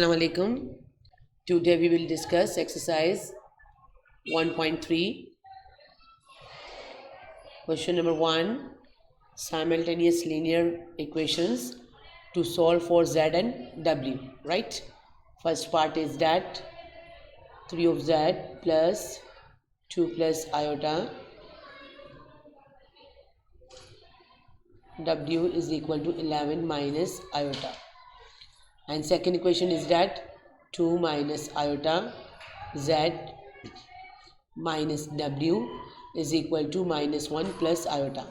Assalamu alaikum. Today we will discuss exercise 1.3. Question number 1. Simultaneous linear equations to solve for z and w. Right? First part is that 3 of z plus 2 plus iota w is equal to 11 minus iota. And second equation is that 2 minus iota z minus w is equal to minus 1 plus iota.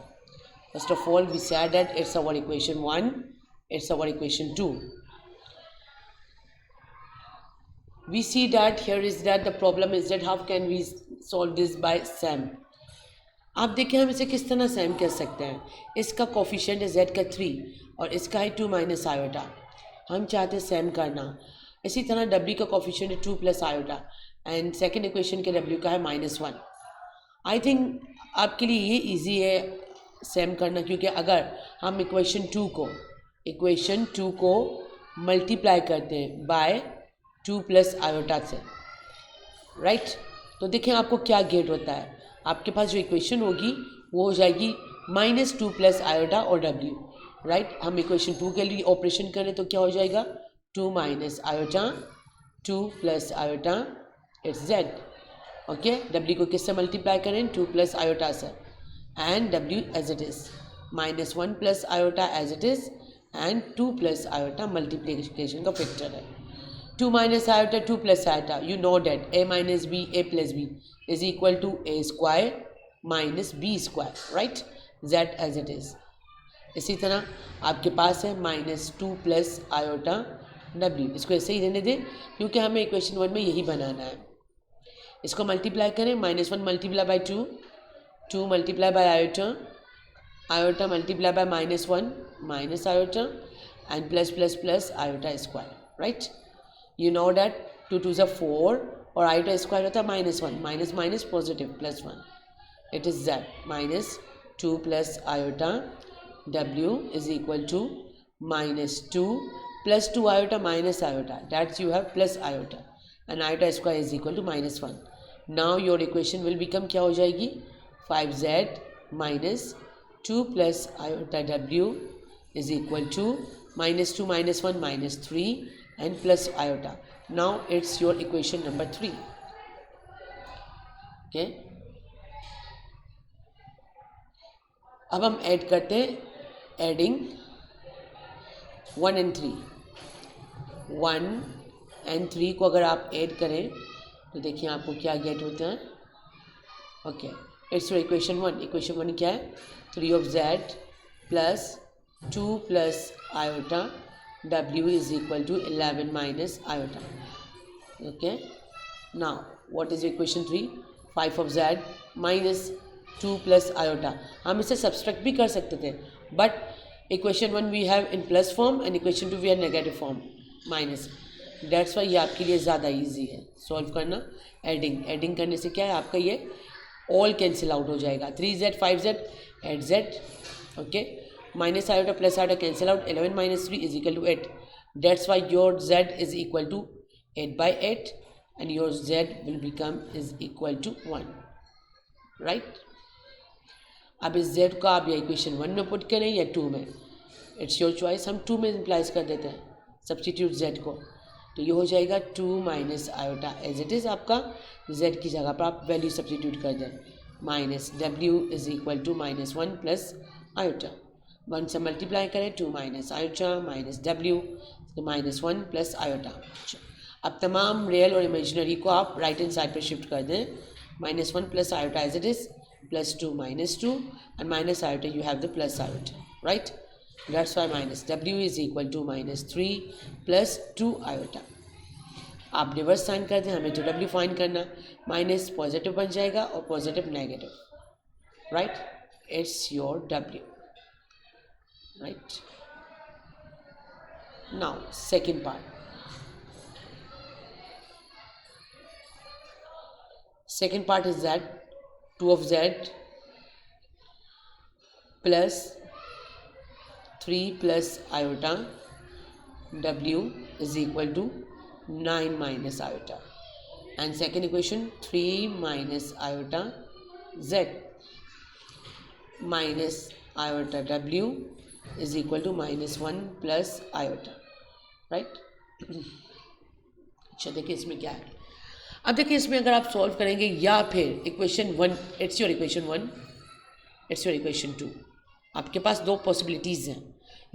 First of all, we said that it's our equation 1, it's our equation 2. We see that here is that the problem is that how can we solve this by sum. आप देखें हम इसे किस तरह Sam कर सकते हैं. इसका कोफिशिएंट है z का 3 और इसका है 2 माइनस आयोटा. हम चाहते हैं सैम करना. इसी तरह w का कोफिशिएंट है 2 plus iota and second equation के w का है -1. आई थिंक आपके लिए ये इजी है सैम करना, क्योंकि अगर हम इक्वेशन 2 को मल्टीप्लाई करते हैं बाय 2 प्लस आयोटा से, राइट, तो देखें आपको क्या गेट होता है. आपके पास जो इक्वेशन होगी वो हो जाएगी -2 प्लस आयोटा और w. राइट, हम इक्वेशन 2 के लिए ऑपरेशन करें तो क्या हो जाएगा 2 minus iota 2 plus iota it's z. Okay, w को किससे मल्टीप्लाई करें 2 प्लस आयोटा से and w as it is -1 plus iota as it is and 2 plus iota multiplication का फैक्टर है. 2 minus iota 2 plus iota, you know that a minus b, a plus b is equal to a square minus b square, right, z as it is. इसी तरह आपके पास है -2 plus iota w. इसको ऐसे ही रहने दें क्योंकि हमें इक्वेशन 1 में यही बनाना है. इसको मल्टीप्लाई करें, -1 multiply by 2, 2 multiply by iota, iota multiply bye -1 minus iota and plus plus plus iota square. Right, you know that 2 2s are 4 और iota स्क्वायर होता है -1 minus minus positive +1. It is z -2 plus iota w is equal to -2 plus 2 iota minus iota, that's you have plus iota and iota square is equal to -1. Now your equation will become क्या हो जाएगी 5z -2 plus iota w is equal to -2 -1 -3 and plus iota. Now it's your equation number 3. Okay, अब हम add करते हैं adding 1 and 3. 1 and 3 को अगर आप ऐड करें तो देखिए आपको क्या गेट होता है. Okay, it's your equation 1. Equation 1 क्या है 3 of z plus 2 plus iota w is equal to 11 minus iota. Okay, now what is equation 3? 5 of z minus 2 plus iota. हम इसे सब्सट्रैक्ट भी कर सकते थे, but equation 1 we have in plus form and equation 2 we have negative form minus. That's why ये आपके लिए ज़्यादा इजी है सॉल्व करना. एडिंग करने से क्या है आपका ये ऑल कैंसिल आउट हो जाएगा. 3z 5z एट z. Okay, minus iota plus iota cancel out. 11 minus 3 is equal to 8. That's why your z is equal to 8 by 8 and your z will become is equal to 1. Right? अब इस z को आप या equation 1 में put करें या 2 में, it's your choice. हम 2 में इम्प्लाइज कर देते हैं सब्सटीट्यूट z को, तो ये हो जाएगा 2 minus iota as it is. आपका z की जगह पर आप वैल्यू सब्सटीट्यूट कर दें. Minus w is equal to -1 plus iota. 1 से मल्टीप्लाई करें 2 minus iota minus w -1 plus iota. अब तमाम रियल और इमेजिनरी को आप राइट हैंड साइड पर शिफ्ट कर दें. -1 plus iota as it is +2 -2 and minus iota you have the plus iota. Right, that's why -w is equal to -3 plus 2 iota. आप reverse sign कर दें, हमें तो w फाइंड करना. माइनस पॉजिटिव बन जाएगा और positive negative. Right, it's your w. Right, now second part. Second part is that 2 of z plus 3 plus iota w is equal to 9 minus iota. And second equation 3 minus iota z minus iota w is equal to -1 plus iota, right? अच्छा देखिए इसमें क्या है. अब देखिए इसमें अगर आप सॉल्व करेंगे या फिर equation 1, it's your equation 1, it's your equation 2, आपके पास दो पॉसिबिलिटीज़ हैं.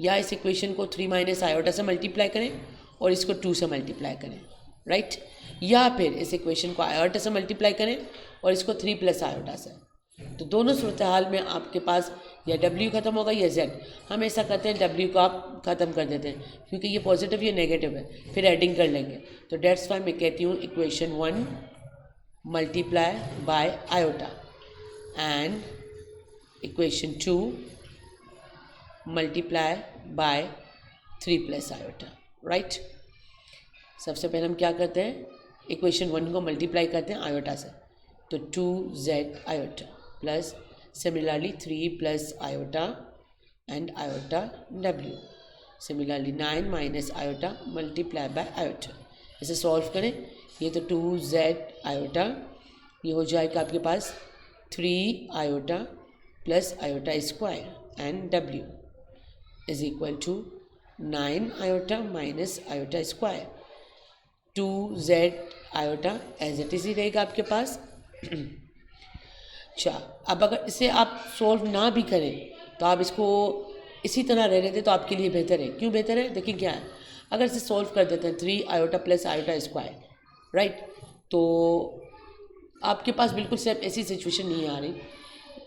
या इस इक्वेशन को 3 माइनस आयोटा से मल्टीप्लाई करें और इसको 2 से मल्टीप्लाई करें, राइट? या फिर इस इक्वेशन को आयोटा से मल्टीप्लाई करें और इसको 3 प्लस आयोटा से. तो दोनों सूरत हाल में आपके पास या W ख़त्म होगा या Z. हम ऐसा करते हैं W को आप ख़त्म कर देते हैं क्योंकि ये पॉजिटिव ये नेगेटिव है, फिर एडिंग कर लेंगे. तो डेट्स वाई मैं कहती हूँ equation 1 multiply by iota and equation 2 multiply by 3 plus iota, right? सबसे पहले हम क्या करते हैं, इक्वेशन 1 को मल्टीप्लाई करते हैं आयोटा से, तो 2z iota plus similarly 3 plus iota and iota w, similarly 9 minus iota multiply by iota. इसे सॉल्व करें, ये तो 2z आयोटा, ये हो जाएगा आपके पास 3 iota plus iota square and w is equal to 9 iota minus iota square. 2z iota as it is ही रहेगा आपके पास. अच्छा, अब अगर इसे आप सॉल्व ना भी करें तो आप इसको इसी तरह रहने दें तो आपके लिए बेहतर है. क्यों बेहतर है, देखिए क्या है, अगर इसे सॉल्व कर देते हैं 3 iota plus iota square, right, तो आपके पास बिल्कुल सेम ऐसी सिचुएशन नहीं आ रही.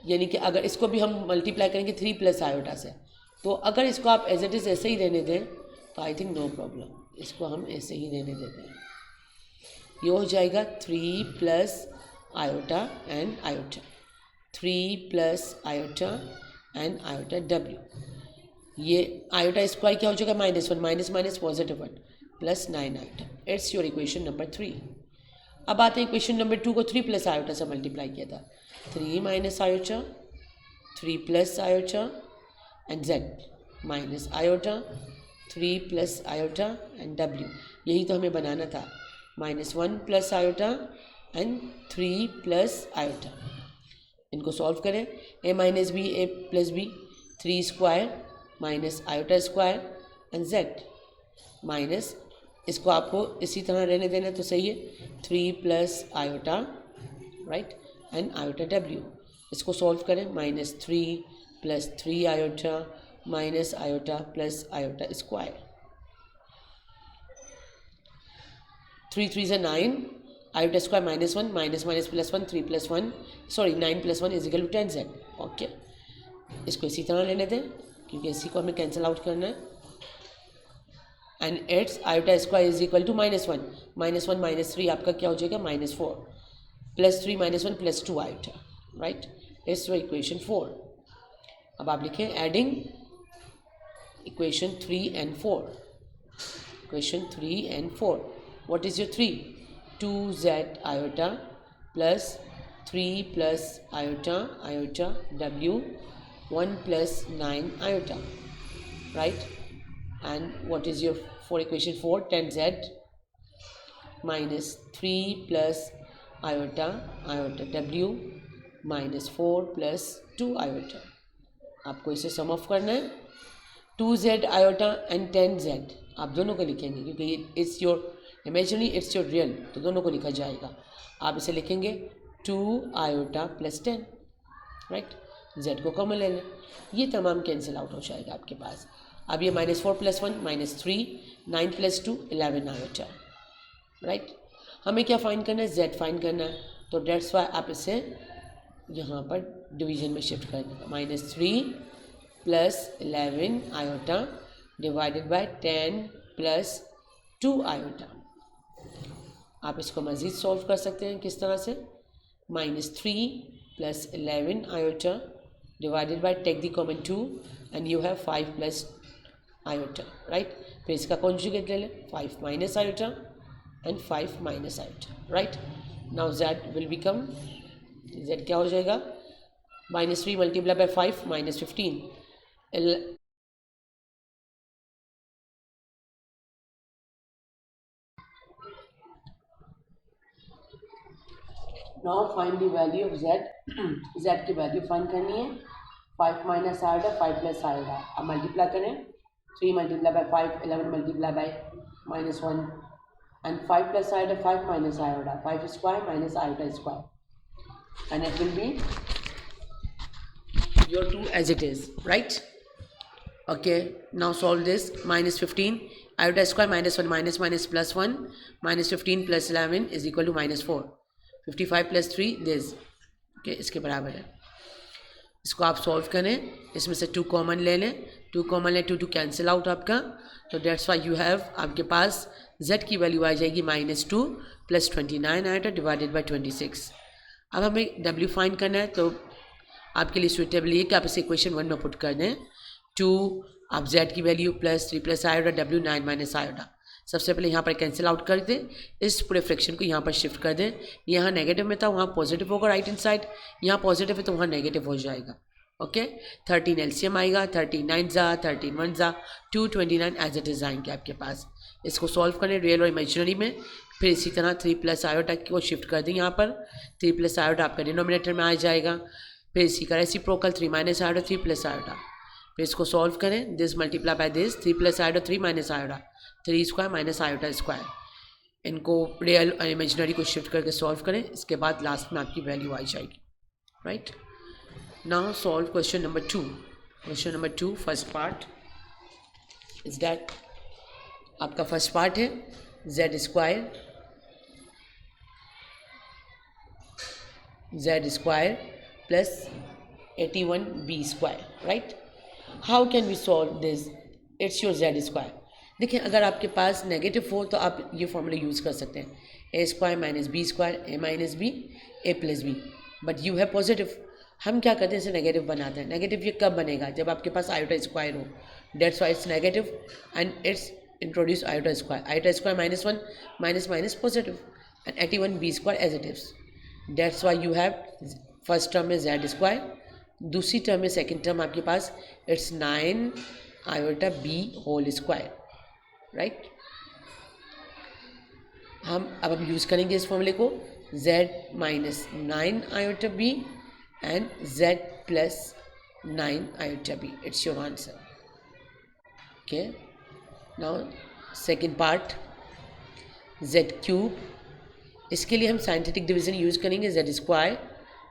यानी कि अगर इसको भी हम मल्टीप्लाई करेंगे 3 प्लस आयोटा से, तो अगर इसको आप एज इट इज़ ऐसे ही रहने दें तो आई थिंक नो प्रॉब्लम, इसको हम ऐसे ही रहने देते हैं. ये हो जाएगा 3 plus iota and iota, 3 plus iota and iota w. ये आयोटा स्क्वायर क्या हो जाएगा, -1 minus minus positive 1 plus 9 iota. It's your equation number 3. अब आते हैं इक्वेशन नंबर 2 को 3 प्लस आयोटा से मल्टीप्लाई किया था, 3 minus iota, 3 plus iota and z minus iota, 3 plus iota and w. यही तो हमें बनाना था, -1 plus iota and 3 plus iota. इनको सॉल्व करें, a minus B A plus B, 3 square minus iota square and z minus, इसको आपको इसी तरह रहने देना तो सही है, 3 plus iota, right, and iota w. इसको सॉल्व करें, -3 plus 3 iota minus iota plus iota square. 3 3 से 9, iota square -1 minus minus plus 1, 3 plus 1 sorry 9 plus 1 is equal to 10z. Okay, इसको इसी तरह लेने दें क्योंकि इसी को हमें कैंसिल आउट करना है. And it's iota square is equal to -1 minus 3 आपका क्या हो जाएगा, -4 plus 3 -1 plus 2 iota, right? It's equation 4. अब आप लिखें adding equation 3 and 4. Equation 3 and 4. What is your 3? 2z iota plus 3 plus iota w 1 plus 9 iota, right? And what is your for equation 4? 10z minus 3 plus iota w minus 4 plus 2 iota. आपको इसे सम of करना है. 2z iota and 10z आप दोनों को लिखेंगे क्योंकि it's your imaginary, it's your real, तो दोनों को लिखा जाएगा. आप इसे लिखेंगे 2 आयोटा प्लस 10, राइट? z को कॉमन ले लें, ये तमाम कैंसिल आउट हो जाएगा आपके पास. अब ये -4 प्लस 1 -3, 9 प्लस 2 11 आयोटा, राइट? हमें क्या फाइंड करना है, z फाइंड करना है. तो डेट्स वाई आप इसे यहाँ पर डिवीजन में शिफ्ट कर देंगे. -3 plus 11 iota divided bye 10 plus 2 iota. आप इसको मज़ीद सॉल्व कर सकते हैं किस तरह से, -3 plus 11 iota divided by, take the common 2 and you have 5 plus iota, right? फिर इसका कॉन्जुगेट ले लें, 5 minus iota and 5 minus iota, right? Now z will become, z क्या हो जाएगा, -3 multiply by 5 -15, now find the value of z z की value find करनी है 5 माइनस आयोडा 5 प्लस आयोडा अब मल्टीप्लाई करें 3 multiply by 5 11 multiply by -1 and 5 plus iota 5 minus iota 5 square minus iota square and it will be your 2 as it is, right? Okay, now solve this. Minus 15 iota square minus 1 minus minus plus 1 minus 15 plus 11 is equal to minus 4 55 plus 3 this okay इसके बराबर है. इसको आप solve करें, इसमें से 2 common ले लें, 2 कॉमन लें 2 कैंसिल आउट आपका, तो डेट्स वाई यू हैव आपके पास z की वैल्यू आ जाएगी -2 प्लस 29 आयोटा डिवाइडेड बाई 26. अब हमें w फाइंड करना है, तो आपके लिए सुइटेबल ये कि आप इसे इक्वेशन 1 में पुट कर दें. 2 आप z की value plus 3 plus iota w 9 minus iota सबसे पहले यहाँ पर कैंसिल आउट कर दें, इस पूरे फ्रैक्शन को यहाँ पर शिफ्ट कर दें. यहाँ नेगेटिव में था वहाँ पॉजिटिव होगा राइट हैंड साइड, यहाँ पॉजिटिव है तो वहाँ नेगेटिव हो जाएगा. ओके 13 एलसीएम आएगा 39 जा 13 जा 229 एज इट इज आएंगे आपके पास. इसको सॉल्व करें रियल और इमेजिनरी में. फिर इसी तरह 3 प्लस आयोटा को शिफ्ट कर दें यहाँ पर, 3 प्लस आयोटा आपका डिनोमिनेटर में आ जाएगा. फिर इसी का reciprocal 3 minus iota 3 plus iota. फिर इसको सॉल्व करें, this multiply by this 3 plus iota 3 minus iota 3 square minus iota square. इनको रियल और इमेजिनरी को शिफ्ट करके सॉल्व करें, इसके बाद लास्ट में आपकी वैल्यू आ जाएगी. Right, now solve question number 2. Question number 2 first part is that आपका फर्स्ट पार्ट है z square plus 81b square. Right, how can we solve this? It's your z square. देखिए, अगर आपके पास नेगेटिव हो तो आप ये फॉर्मूला यूज़ कर सकते हैं, a square minus b square a minus B A plus b. But you है पॉजिटिव, हम क्या करते हैं इसे नेगेटिव बनाते हैं. नेगेटिव ये कब बनेगा? जब आपके पास आयोटा स्क्वायर हो. That's why it's negative and it's introduce iota square. Iota square -1 minus minus positive and 81b square as it is. That's why you have first term में z स्क्वायर, दूसरी term में second term आपके पास it's 9 iota b whole square. Right, अब हम use करेंगे इस फॉर्मूले को z minus 9 iota b and z plus 9 iota b. It's your answer. Okay, now second part z cube. इसके लिए हम साइंटिफिक डिवीजन यूज़ करेंगे z स्क्वायर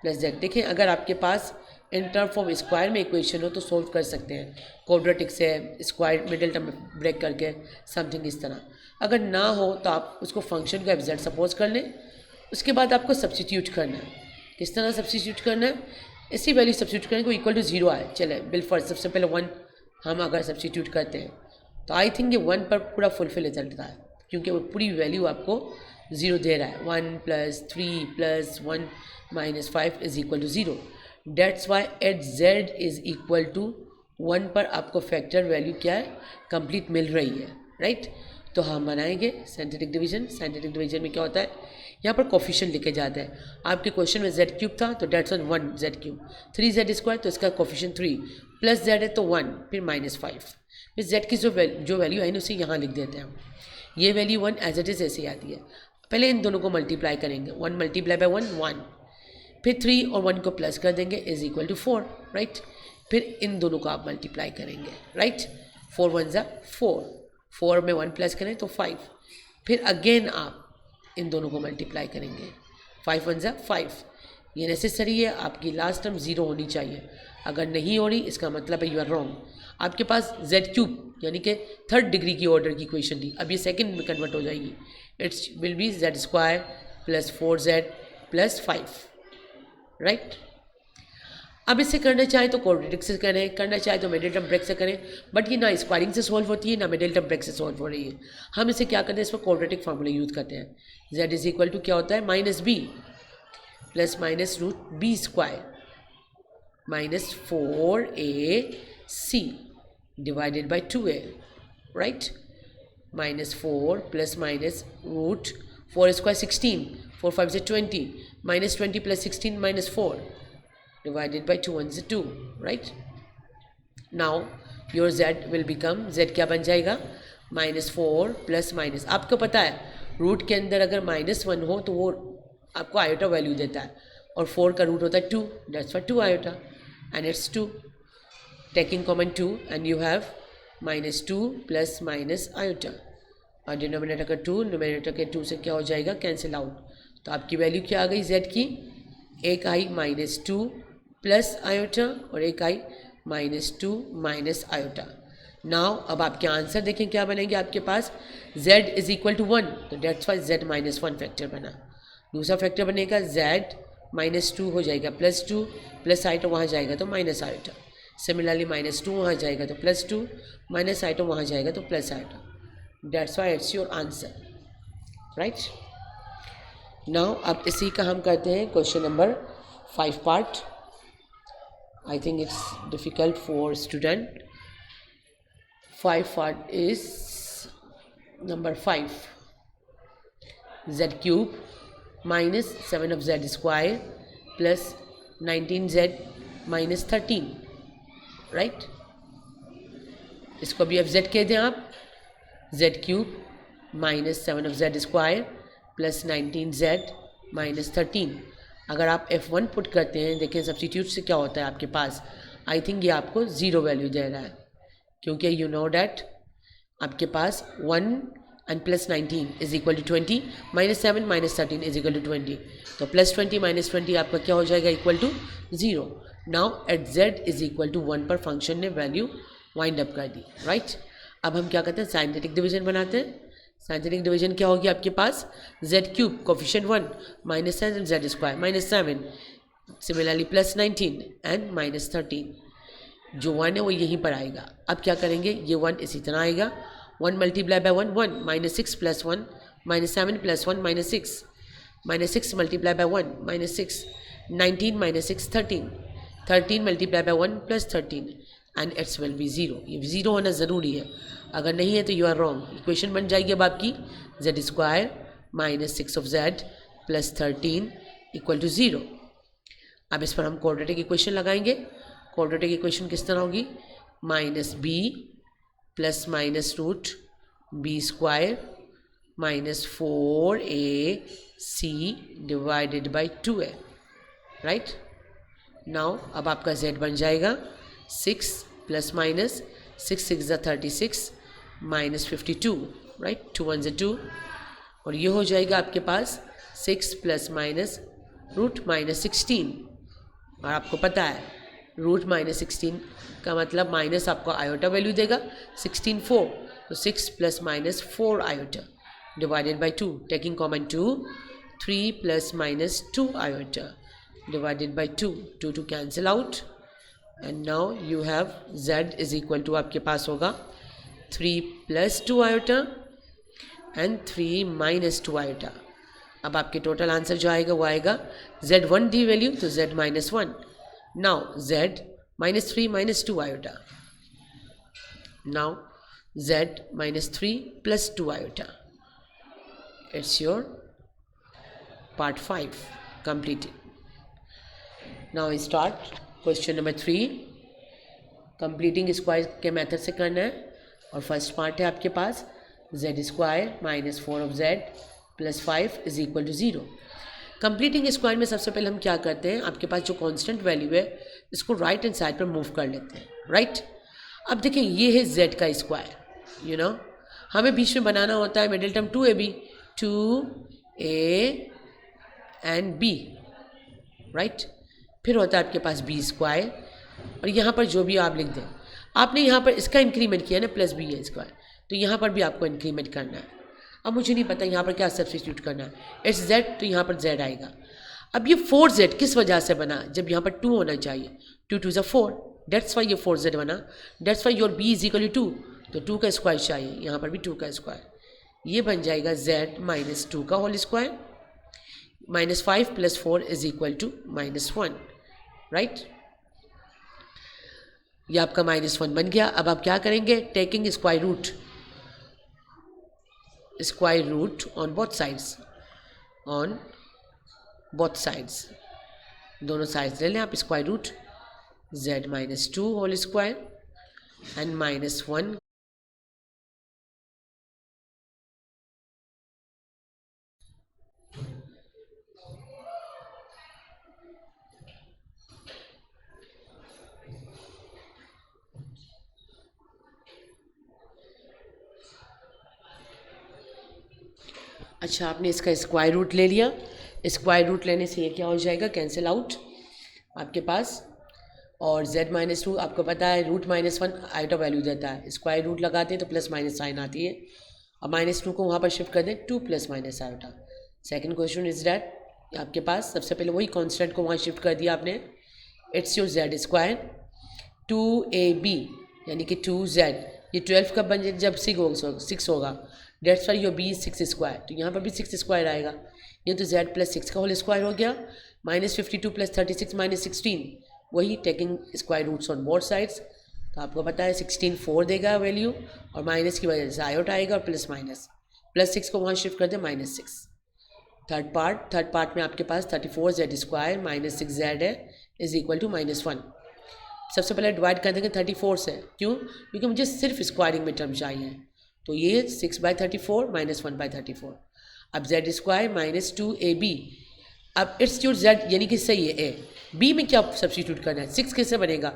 प्लस z. देखें, अगर आपके पास इन टर्म ऑफ स्क्वायर में इक्वेशन हो तो सोल्व कर सकते हैं, क्वाड्रेटिक से स्क्वायर मिडिल टर्म ब्रेक करके समथिंग इस तरह. अगर ना हो तो आप उसको फंक्शन को एफ सपोज कर लें, उसके बाद आपको सब्सटीट्यूट करना है. किस तरह सब्सटीट्यूट करना है? ऐसी वैल्यू सब्सटीट्यूट करें को इक्वल टू 0 आए. चले बिल फर्स्ट सबसे पहले 1 हम अगर सब्सटीट्यूट करते हैं तो आई थिंक ये 1 पर पूरा फुलफिल रिजल्ट रहा है, क्योंकि वो पूरी वैल्यू आपको 0 दे रहा है. 1 plus 3 plus 1 minus 5 is equal to 0. That's why at z is equal to 1 पर आपको फैक्टर वैल्यू क्या है? कंप्लीट मिल रही है. राइट, तो हम बनाएंगे साइंटिफिक डिवीजन. साइंटिफिक डिवीजन में क्या होता है, यहाँ पर कोफिशिएंट लिखे जाते हैं. आपके क्वेश्चन में z क्यूब था तो that's on 1 z cube, 3 z square तो इसका कोफिशिएंट 3 प्लस z है तो 1 फिर -5. फिर z की जो वैल्यू आई ना उसे यहाँ लिख देते हैं हम. ये वैल्यू 1 एज इट इज ऐसे आती है. पहले इन दोनों को मल्टीप्लाई करेंगे, 1 मल्टीप्लाई बाय 1 1, फिर 3 और 1 को प्लस कर देंगे इज इक्वल टू 4. राइट, फिर इन दोनों को आप मल्टीप्लाई करेंगे. राइट, 4 1 ज़ा 4, 4 में 1 प्लस करें तो 5, फिर अगेन आप इन दोनों को मल्टीप्लाई करेंगे, 5 1 ज़ा 5. ये नेसेसरी है, आपकी लास्ट टर्म 0 होनी चाहिए. अगर नहीं हो रही इसका मतलब है यू आर रॉन्ग. आपके पास z क्यूब यानी कि थर्ड डिग्री की ऑर्डर की इक्वेशन थी, अब ये सेकंड में कन्वर्ट हो जाएगी. It's will be z square plus 4z plus 5. Right, अब इसे करना चाहे तो क्वाड्रेटिक से करें, करना चाहे तो मिडिल टर्म ब्रेक से करें, बट ये ना स्क्वायरिंग से सॉल्व होती है ना मिडिल टर्म ब्रेक से सॉल्व हो रही है. हम इसे क्या करते हैं, इस पर क्वाड्रेटिक फार्मूला यूज़ करते हैं. z इज इक्वल टू क्या होता है, minus b plus minus root b square minus 4ac divided by 2a. Right, -4 plus minus root 4 square 16, 4 5 से 20, -20 प्लस 16 -4 divided by 2 1 is 2. Right, now your z will become, z क्या बन जाएगा, -4 plus minus. आपको पता है रूट के अंदर अगर -1 हो तो वो आपको आयोटा वैल्यू देता है, और 4 का रूट होता है 2, that's for 2 iota and it's 2, taking common 2 and you have -2 plus minus iota, और डिनोमिनेटर का 2 न्यूमरेटर के 2 से क्या हो जाएगा, कैंसिल आउट। तो आपकी वैल्यू क्या आ गई z की, एक आई -2 प्लस आयोटा और एक आई -2 माइनस आयोटा। नाउ अब आपके आंसर देखें क्या बनेंगे आपके पास, z इज इक्वल टू 1, तो डेट्स वाई z -1 फैक्टर बना। दूसरा फैक्टर बनेगा z -2 हो जाएगा +2 प्लस आइटो वहाँ जाएगा तो माइनस आइटो, सिमिलरली -2 वहाँ जाएगा तो +2 माइनस आइटो वहाँ जाएगा तो plus iota, that's why it's your answer, right. Now अब इसी का हम करते हैं question number 5 part. I think it's difficult for student. 5 part is number 5, z cube minus 7 of z square plus 19z minus 13, right? इसको भी अब z कह दें आप, z cube minus 7 of z square plus 19z minus 13। अगर आप f1 put करते हैं, देखें सब्स्टिट्यूट से क्या होता है आपके पास, आई थिंक ये आपको 0 वैल्यू दे रहा है, क्योंकि यू नो डैट आपके पास 1 and plus 19 is equal to 20 -7 -13 is equal to 20, तो +20 -20 आपका क्या हो जाएगा, equal to 0। Now at z is equal to 1 पर फंक्शन ने वैल्यू वाइंड अप कर दी, राइट। अब हम क्या करते हैं, साइंटिफिक डिवीजन बनाते हैं। साइंटिफिक डिवीजन क्या होगी आपके पास, z cube coefficient 1 -7 z square -7, similarly +19 and -13, जो 1 है वो यहीं पर आएगा। अब क्या करेंगे, ये 1 इसी तरह आएगा, 1 multiply by 1 1 -6 plus 1 -7 plus 1 -6 -6 multiply by 1 -6 19 -6 13 13 multiply by 1 plus 13 and it's will be 0। ये 0 होना ज़रूरी है, अगर नहीं है तो यू आर रॉन्ग। इक्वेशन बन जाएगी अब आपकी z square -6 of z plus 13 equal to 0। अब इस पर हम क्वाड्रेटिक इक्वेशन लगाएंगे। क्वाड्रेटिक इक्वेशन किस तरह होगी, -b plus minus root b square -4ac divided by 2a, right. Now अब आपका z बन जाएगा 6 प्लस माइनस 6 6 36 -52, राइट, 2 1 2, और ये हो जाएगा आपके पास 6 प्लस माइनस रूट -16, और आपको पता है रूट -16 का मतलब माइनस आपको आयोटा वैल्यू देगा, 16 4, तो 6 plus minus 4 iota divided by 2, taking common 2 3 plus minus 2 iota divided by 2, 2 2 cancel out and now you have z is equal to आपके पास होगा 3 plus 2 iota and 3 minus 2 iota. अब आपके टोटल आंसर जो आएगा वो आएगा z1 दी वैल्यू तो z -1, now z -3 -2 iota, now z -3 plus 2 iota, it's your part 5 completed. Now we start question number 3, completing square के मेथड से करना है, और फर्स्ट पार्ट है आपके पास z square -4 of z plus 5 is equal to 0। Completing square में सबसे पहले हम क्या करते हैं, आपके पास जो कांस्टेंट वैल्यू है इसको राइट हैंड साइड पर मूव कर लेते हैं, राइट। अब देखें ये है z का स्क्वायर, यू नो हमें बीच में बनाना होता है middle term 2ab 2a and b, right. फिर होता है आपके पास b स्क्वायर, और यहाँ पर जो भी आप लिख दें, आपने यहाँ पर इसका इंक्रीमेंट किया ना प्लस b है स्क्वायर, तो यहाँ पर भी आपको इंक्रीमेंट करना है। अब मुझे नहीं पता यहाँ पर क्या सब्स्टिट्यूट करना है, इट्स z, तो यहाँ पर z आएगा। अब ये 4z किस वजह से बना, जब यहाँ पर 2 होना चाहिए, 2 2 4, डेट्स वाई ये 4z बना, that's why your b is equal to 2, तो 2 का स्क्वायर चाहिए, यहाँ पर भी 2 का स्क्वायर, ये बन जाएगा z -2 का whole square, -5 plus 4 is equal to -1, right. ये आपका -1 बन गया। अब आप क्या करेंगे, taking square root on both sides, दोनों साइड्स ले लें आप square root z -2 whole square and -1 . अच्छा, आपने इसका स्क्वायर रूट ले लिया। स्क्वायर रूट लेने से ये क्या हो जाएगा, कैंसिल आउट आपके पास। और z-2 आपको पता है √-1 आइटा वैल्यू देता है, स्क्वायर रूट लगाते हैं तो प्लस माइनस साइन आती है। और -2 को वहाँ पर शिफ्ट कर दें 2 + iota. Second question is that आपके पास सबसे पहले वही कांस्टेंट को वहाँ शिफ्ट कर दिया आपने। इट्स योर z², 2ab यानी कि 2z, ये 12 कब बन जाए, जब 6 होगा। डेट्स वाई योर b 6², तो यहाँ पर भी 6² आएगा। ये तो z + 6 का होल स्क्वायर हो गया। -52 + 36 -16, वही taking square roots on both sides. तो आपको पता है 16 4 देगा वैल्यू, और माइनस की वजह से आयोटा आएगा, और प्लस माइनस +6 को वहाँ शिफ्ट कर दे -6। थर्ड पार्ट में आपके पास 34z² - 6z है इज इक्वल टू -1। सबसे पहले डिवाइड कर देंगे 34 से, क्यों, क्योंकि मुझे सिर्फ स्क्वायरिंग में टर्म चाहिए। तो ये 6/34 -1/34। अब z² - 2ab, अब इट्स योर z यानी कि सही है ए। बी में क्या सब्स्टिट्यूट करना है, 6 किससे बनेगा,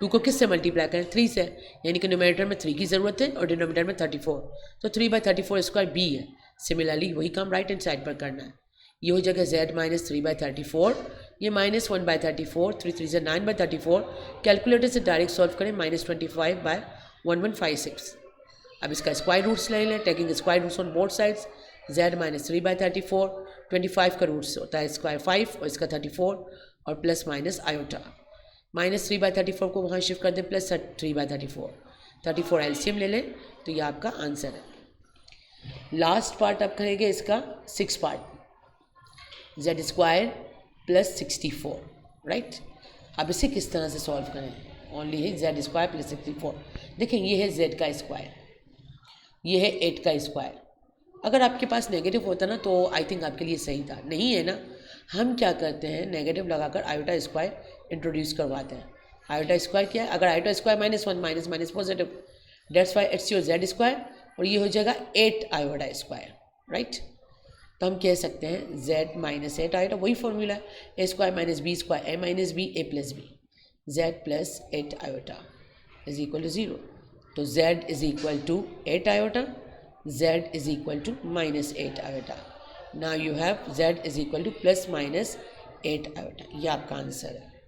2 को किससे मल्टीप्लाई करें, 3 से, यानी कि न्यूमरेटर में 3 की ज़रूरत है और डिनोमिनेटर में 34, तो 3/34² बी है। सिमिलरली वही काम राइट हैंड साइड पर करना है। ये हो जाएगा z - 3/34, ये -1/34, 3 3 से 9/34। कैलकुलेटर से डायरेक्ट सॉल्व करें, -25/1156। अब इसका स्क्वायर रूट्स ले लें, taking square roots on both sides. z - 3/34, 25 का रूट्स होता है स्क्वायर 5, और इसका 34, और प्लस माइनस आयोटा। -3/34 को वहाँ शिफ्ट कर दें, प्लस 3/34, 34 एलसीएम ले लें, तो ये आपका आंसर है। लास्ट पार्ट आप करेंगे इसका 6 पार्ट, z² + 64, राइट। अब इसे किस तरह से सॉल्व करें, ओनली है z² + 64। देखें ये है z का स्क्वायर, ये है 8 का स्क्वायर। अगर आपके पास नेगेटिव होता ना तो आई थिंक आपके लिए सही था, नहीं है ना। हम क्या करते हैं, नेगेटिव लगाकर आयोटा स्क्वायर इंट्रोड्यूस करवाते हैं। आयोटा स्क्वायर क्या है, अगर iota square -1 minus positive, dates why it's your z², और ये हो जाएगा 8 आयोटा स्क्वायर, राइट। तो हम कह सकते हैं z - 8 आयोटा, वही फॉर्मूला है, a² - b² a - b a + b, z + 8 iota is equal to 0। तो z is equal to 8 iota, z is equal to -8 iota. Now you have z is equal to +- 8 iota, ये आपका answer है।